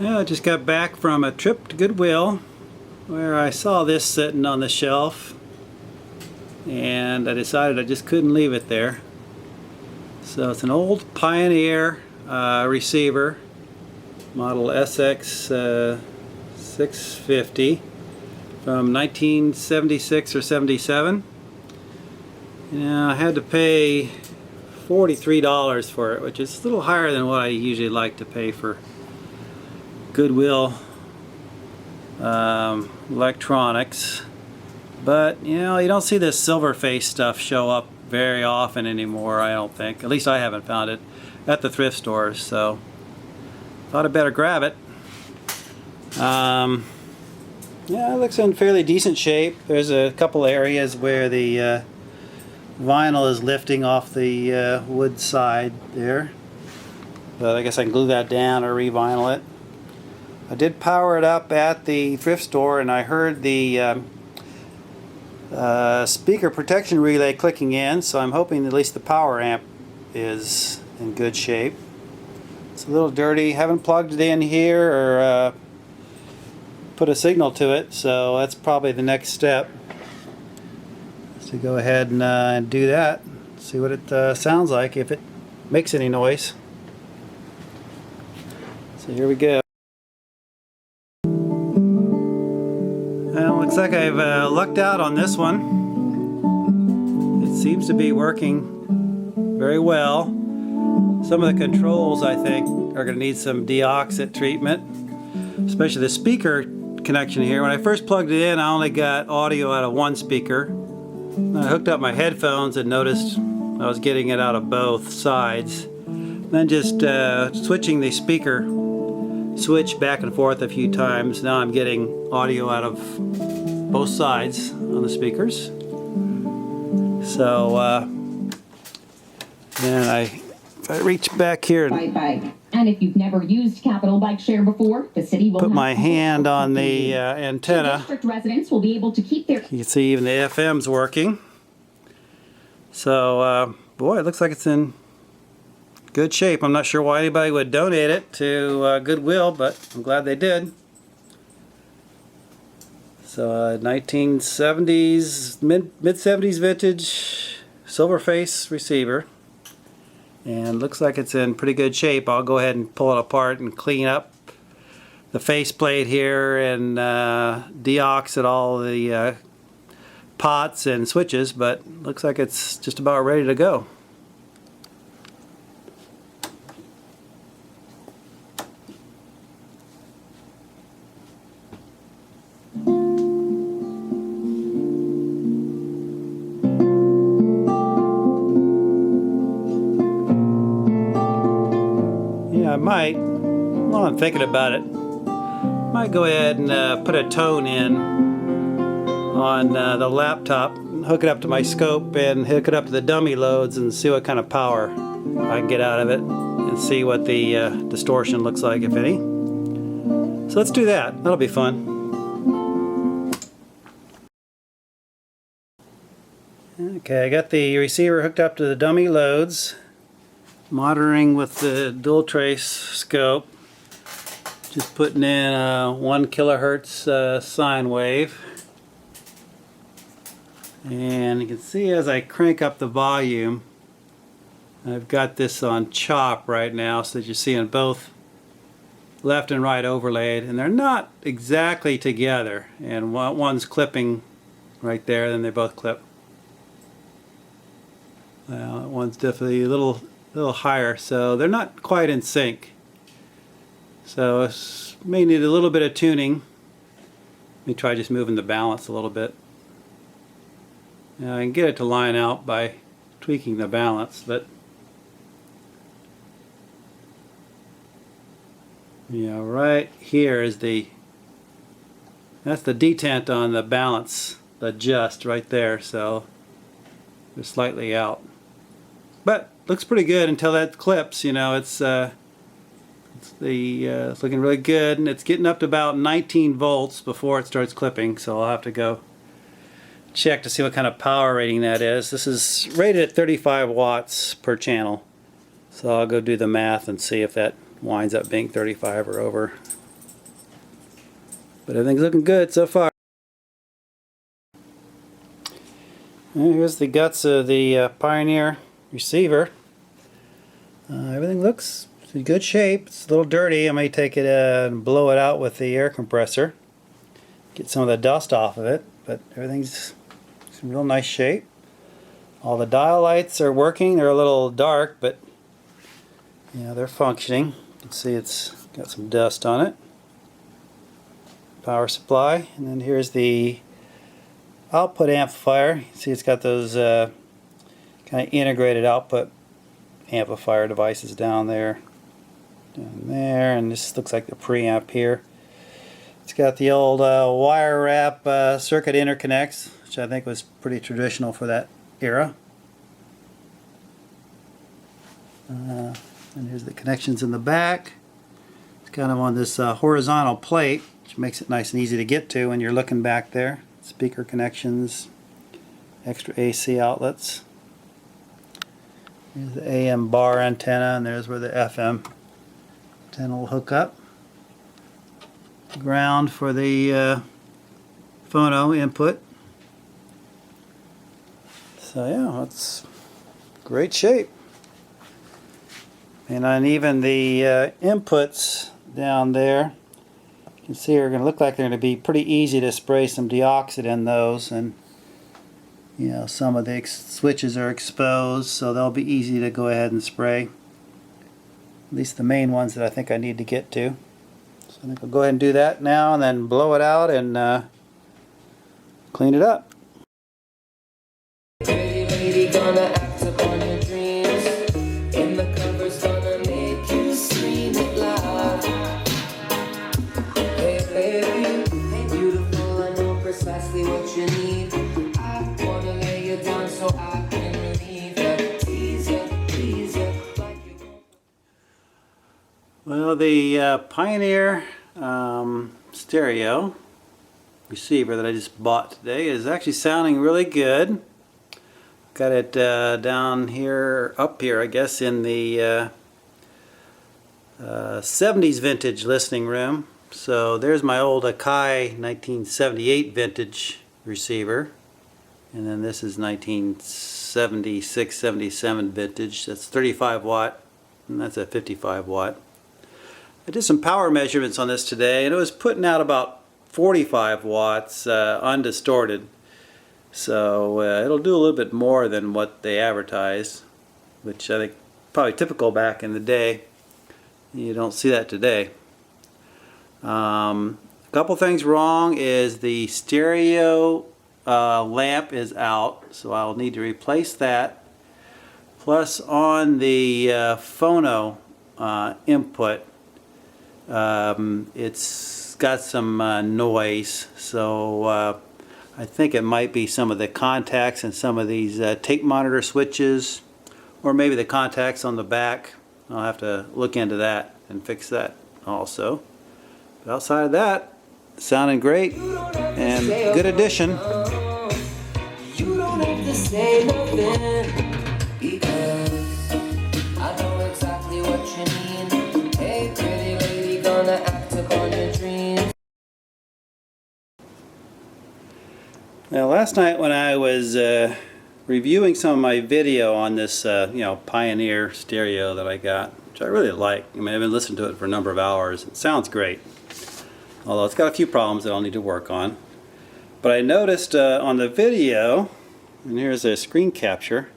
Yeah, I just got back from a trip to Goodwill where I saw this sitting on the shelf and I decided I just couldn't leave it there. So it's an old Pioneer receiver, model SX-650 from 1976 or 77. Now I had to pay $43 for it, which is a little higher than what I usually like to pay for Goodwill electronics. But you know, you don't see this silver face stuff show up very often anymore, I don't think. At least I haven't found it at the thrift stores, so thought I'd better grab it. Yeah, it looks in fairly decent shape. There's a couple areas where the vinyl is lifting off the wood side there, but I guess I can glue that down or re-vinyl it. I did power it up at the thrift store and I heard the speaker protection relay clicking in, so I'm hoping at least the power amp is in good shape. It's a little dirty, haven't plugged it in here or put a signal to it, so that's probably the next step. So go ahead and do that, see what it sounds like, if it makes any noise. So here we go. Well, looks like I've lucked out on this one. It seems to be working very well. Some of the controls, I think, are going to need some deoxit treatment, especially the speaker connection here. When I first plugged it in, I only got audio out of one speaker. I hooked up my headphones and noticed I was getting it out of both sides. Then just switching the speaker switch back and forth a few times, now I'm getting audio out of both sides on the speakers. So then if I reach back here and if you've never used Capital Bike Share before, the city will put my hand on the antenna, district residents will be able to keep their... You can see even the FM's working. So boy, it looks like it's in good shape. I'm not sure why anybody would donate it to Goodwill, but I'm glad they did. So 1970s, mid-70s vintage silver face receiver, and looks like it's in pretty good shape. I'll go ahead and pull it apart and clean up the faceplate here and deoxit all the pots and switches, but looks like it's just about ready to go. I might, while I'm thinking about it, might go ahead and put a tone in on the laptop, hook it up to my scope and hook it up to the dummy loads and see what kind of power I can get out of it and see what the distortion looks like, if any. So let's do that. That'll be fun. Okay, I got the receiver hooked up to the dummy loads. Monitoring with the dual trace scope, just putting in a 1 kilohertz sine wave, and you can see as I crank up the volume, I've got this on chop right now so that you're seeing both left and right overlaid, and they're not exactly together, and one's clipping right there, then they both clip. Well, that one's definitely a little higher, so they're not quite in sync. So may need a little bit of tuning. Let me try just moving the balance a little bit. Now I can get it to line out by tweaking the balance, but yeah, right here is that's the detent on the balance adjust right there, so they're slightly out. But looks pretty good until that clips. You know, it's looking really good, and it's getting up to about 19 volts before it starts clipping. So I'll have to go check to see what kind of power rating that is. This is rated at 35 watts per channel. So I'll go do the math and see if that winds up being 35 or over. But everything's looking good so far. And here's the guts of the Pioneer receiver. Everything looks in good shape. It's a little dirty. I may take it and blow it out with the air compressor. Get some of the dust off of it. But everything's in real nice shape. All the dial lights are working. They're a little dark, but yeah, they're functioning. You can see it's got some dust on it. Power supply, and then here's the output amplifier. You see it's got those kind of integrated output amplifier devices down there, and this looks like the preamp here. It's got the old wire wrap circuit interconnects, which I think was pretty traditional for that era. And here's the connections in the back. It's kind of on this horizontal plate, which makes it nice and easy to get to when you're looking back there. Speaker connections, extra AC outlets. Here's the AM bar antenna, and there's where the FM antenna will hook up. Ground for the phono input. So yeah, it's great shape. And on even the inputs down there, you can see are going to look like they're going to be pretty easy to spray some deoxit in those, and you know, some of the switches are exposed, so they'll be easy to go ahead and spray. At least the main ones that I think I need to get to. So I think I'll go ahead and do that now, and then blow it out and clean it up. Pretty lady gonna act upon your dreams. In the covers gonna make you scream it loud. Hey baby, hey beautiful, I know precisely what you need. I wanna lay you down so I can relieve you. Tease you, like you won't. Well, the Pioneer stereo receiver that I just bought today is actually sounding really good. Got it down here, up here I guess, in the 70s vintage listening room. So there's my old Akai 1978 vintage receiver, and then this is 1976, 77 vintage. That's 35 watt, and that's a 55 watt. I did some power measurements on this today, and it was putting out about 45 watts undistorted. So it'll do a little bit more than what they advertise, which I think probably typical back in the day. You don't see that today. A couple things wrong is the stereo lamp is out, so I'll need to replace that. Plus on the phono input, it's got some noise, so I think it might be some of the contacts and some of these tape monitor switches, or maybe the contacts on the back. I'll have to look into that and fix that also. But outside of that, sounding great and good addition. You don't have to say nothing, because I know exactly what you mean. Hey pretty lady, gonna act upon your dreams. Now last night when I was reviewing some of my video on this Pioneer stereo that I got, which I really like. I mean, I've been listening to it for a number of hours. It sounds great, although it's got a few problems that I'll need to work on. But I noticed on the video, and here's a screen capture,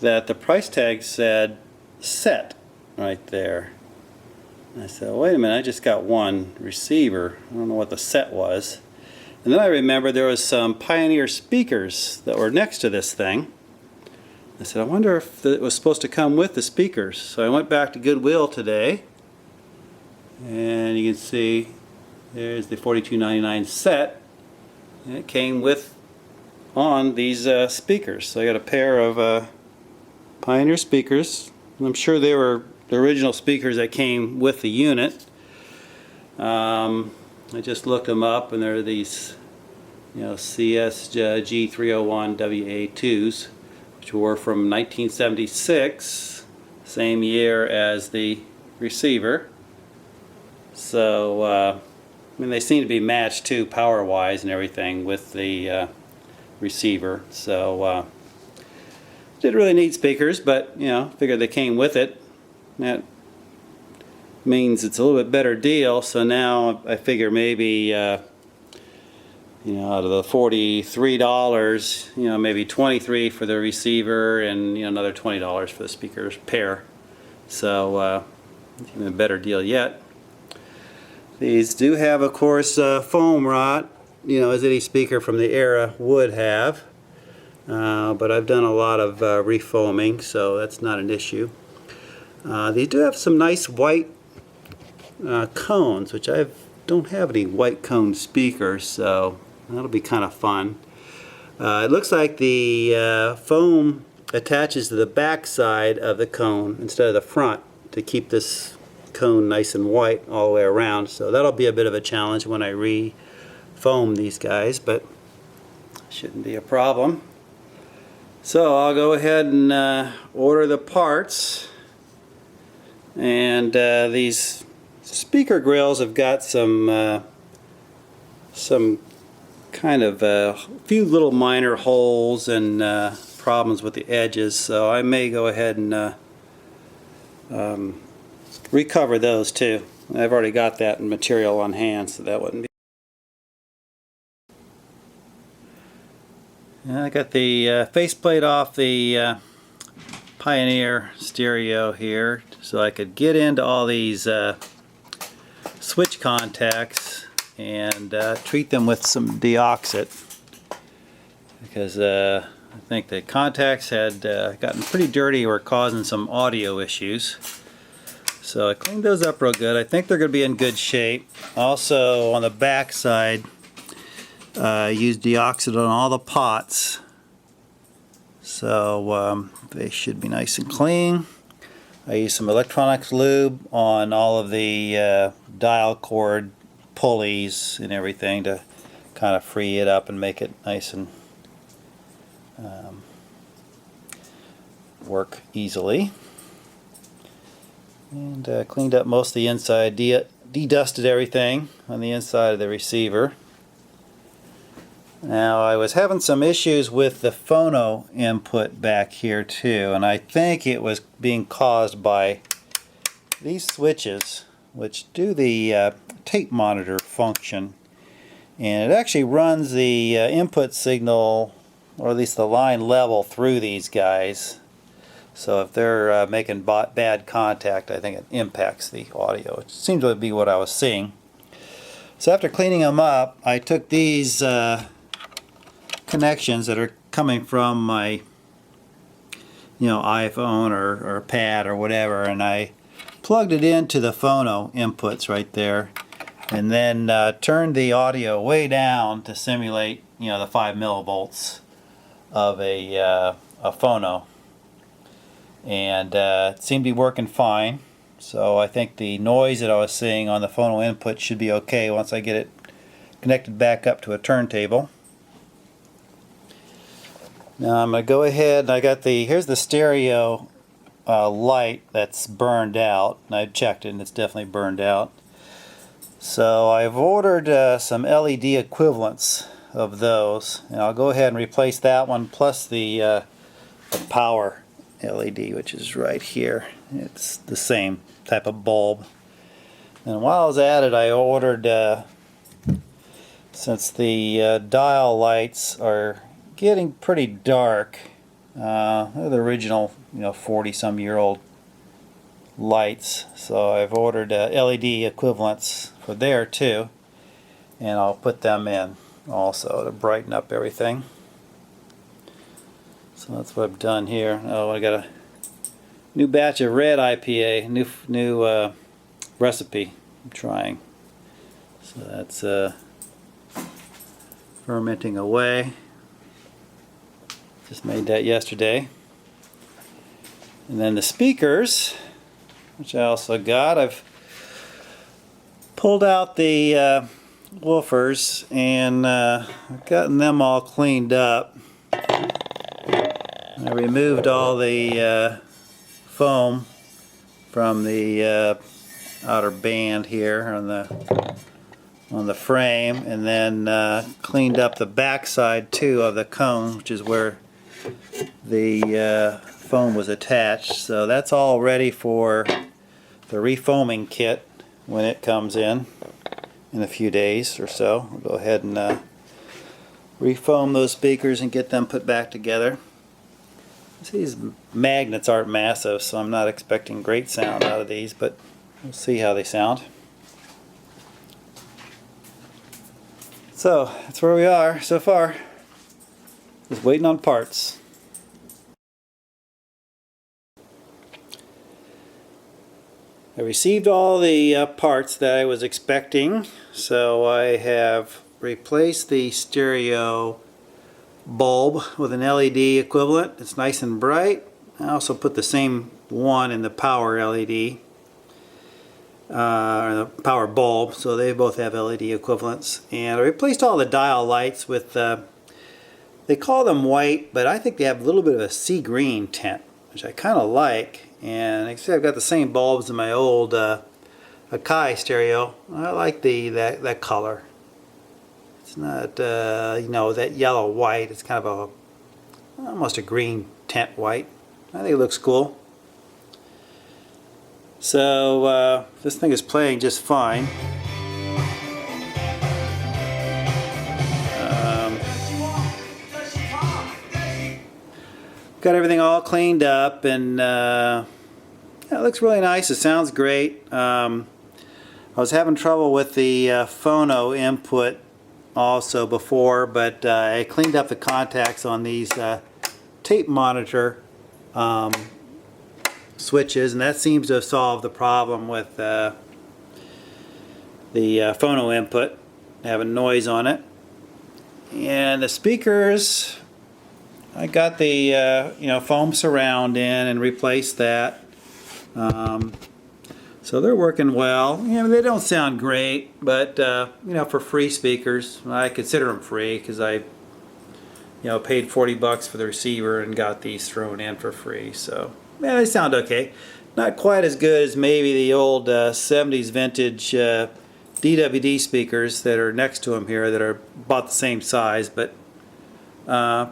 that the price tag said set right there. And I said, wait a minute, I just got one receiver. I don't know what the set was. And then I remembered there was some Pioneer speakers that were next to this thing. I said, I wonder if it was supposed to come with the speakers. So I went back to Goodwill today, and you can see there's the $42.99 set, and it came with on these speakers. So I got a pair of Pioneer speakers, and I'm sure they were the original speakers that came with the unit. I just looked them up, and they're these, CSG301 WA2s, which were from 1976, same year as the receiver. So mean, they seem to be matched too, power-wise and everything, with the receiver. So didn't really need speakers, but you know, figured they came with it. That means it's a little bit better deal. So now I figure maybe you know, out of the $43, you know, maybe $23 for the receiver, and you know, another $20 for the speakers pair. So even a better deal yet. These do have, of course, foam rot, you know, as any speaker from the era would have. But I've done a lot of refoaming, so that's not an issue. These do have some nice white cones, which I don't have any white cone speakers, so that'll be kind of fun. It looks like the foam attaches to the back side of the cone instead of the front to keep this cone nice and white all the way around. So that'll be a bit of a challenge when I re-foam these guys, but shouldn't be a problem. So I'll go ahead and order the parts. And these speaker grills have got some kind of a few little minor holes and problems with the edges, so I may go ahead and recover those too. I've already got that material on hand, so that wouldn't be. And I got the faceplate off the Pioneer stereo here, so I could get into all these switch contacts and treat them with some deoxit, because I think the contacts had gotten pretty dirty or causing some audio issues. So I cleaned those up real good. I think they're going to be in good shape. Also on the back side, I used deoxit on all the pots, so they should be nice and clean. I used some electronics lube on all of the dial cord pulleys and everything to kind of free it up and make it nice and work easily. And cleaned up most of the inside, de-dusted everything on the inside of the receiver. Now I was having some issues with the phono input back here too, and I think it was being caused by these switches, which do the tape monitor function, and it actually runs the input signal, or at least the line level, through these guys. So if they're making bad contact, I think it impacts the audio. It seems to be what I was seeing. So after cleaning them up, I took these connections that are coming from my iPhone or pad or whatever, and I plugged it into the phono inputs right there, and then turned the audio way down to simulate the 5 millivolts of a phono, and it seemed to be working fine. So I think the noise that I was seeing on the phono input should be okay once I get it connected back up to a turntable. Now I'm going to go ahead, and I got here's the stereo light that's burned out, and I checked it and it's definitely burned out. So I've ordered some LED equivalents of those, and I'll go ahead and replace that one plus the power LED, which is right here. It's the same type of bulb. And while I was at it, I ordered, since the dial lights are getting pretty dark, they're the original 40-some-year-old lights, so I've ordered LED equivalents for there too, and I'll put them in also to brighten up everything. So that's what I've done here. Oh, I got a new batch of red IPA, new recipe I'm trying. So that's fermenting away. Just made that yesterday. And then the speakers, which I also got, I've pulled out the woofers, and I've gotten them all cleaned up. I removed all the foam from the outer band here on on the frame, and then cleaned up the back side too of the cone, which is where the foam was attached. So that's all ready for the refoaming kit when it comes in a few days or so. We'll go ahead and refoam those speakers and get them put back together. These magnets aren't massive, so I'm not expecting great sound out of these, but we'll see how they sound. So that's where we are so far. Just waiting on parts. I received all the parts that I was expecting, so I have replaced the stereo bulb with an LED equivalent. It's nice and bright. I also put the same one in the power LED, or the power bulb, so they both have LED equivalents. And I replaced all the dial lights with, they call them white, but I think they have a little bit of a sea green tint, which I kind of like. And like I said, I've got the same bulbs in my old Akai stereo. I like that color. It's not, you know, that yellow white. It's kind of almost a green tint white. I think it looks cool. So this thing is playing just fine. Got everything all cleaned up, and yeah, it looks really nice. It sounds great. I was having trouble with the phono input also before, but I cleaned up the contacts on these tape monitor switches, and that seems to have solved the problem with the phono input having noise on it. And the speakers, I got the you know, foam surround in and replaced that. So they're working well. You know, they don't sound great, but you know, for free speakers, I consider them free because I, you know, paid $40 for the receiver and got these thrown in for free. So yeah, they sound okay. Not quite as good as maybe the old 70s vintage DWD speakers that are next to them here that are about the same size, but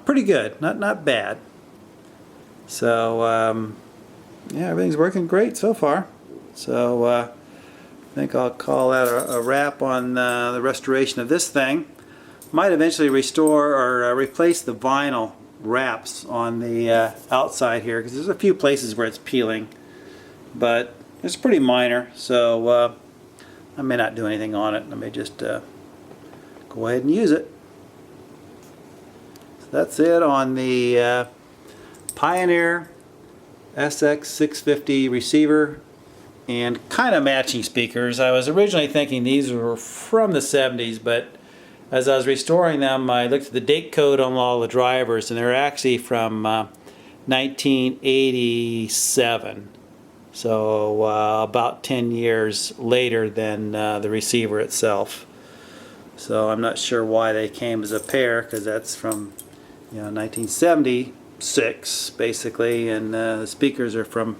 pretty good, not bad. So yeah, everything's working great so far. So I think I'll call that a wrap on the restoration of this thing. Might eventually restore or replace the vinyl wraps on the outside here, because there's a few places where it's peeling, but it's pretty minor, so I may not do anything on it. I may just go ahead and use it. So that's it on the Pioneer SX-650 receiver and kind of matching speakers. I was originally thinking these were from the 70s, but as I was restoring them, I looked at the date code on all the drivers, and they're actually from 1987. So about 10 years later than the receiver itself. So I'm not sure why they came as a pair, because that's from, you know, 1976 basically, and the speakers are from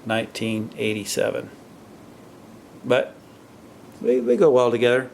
1987. But they go well together.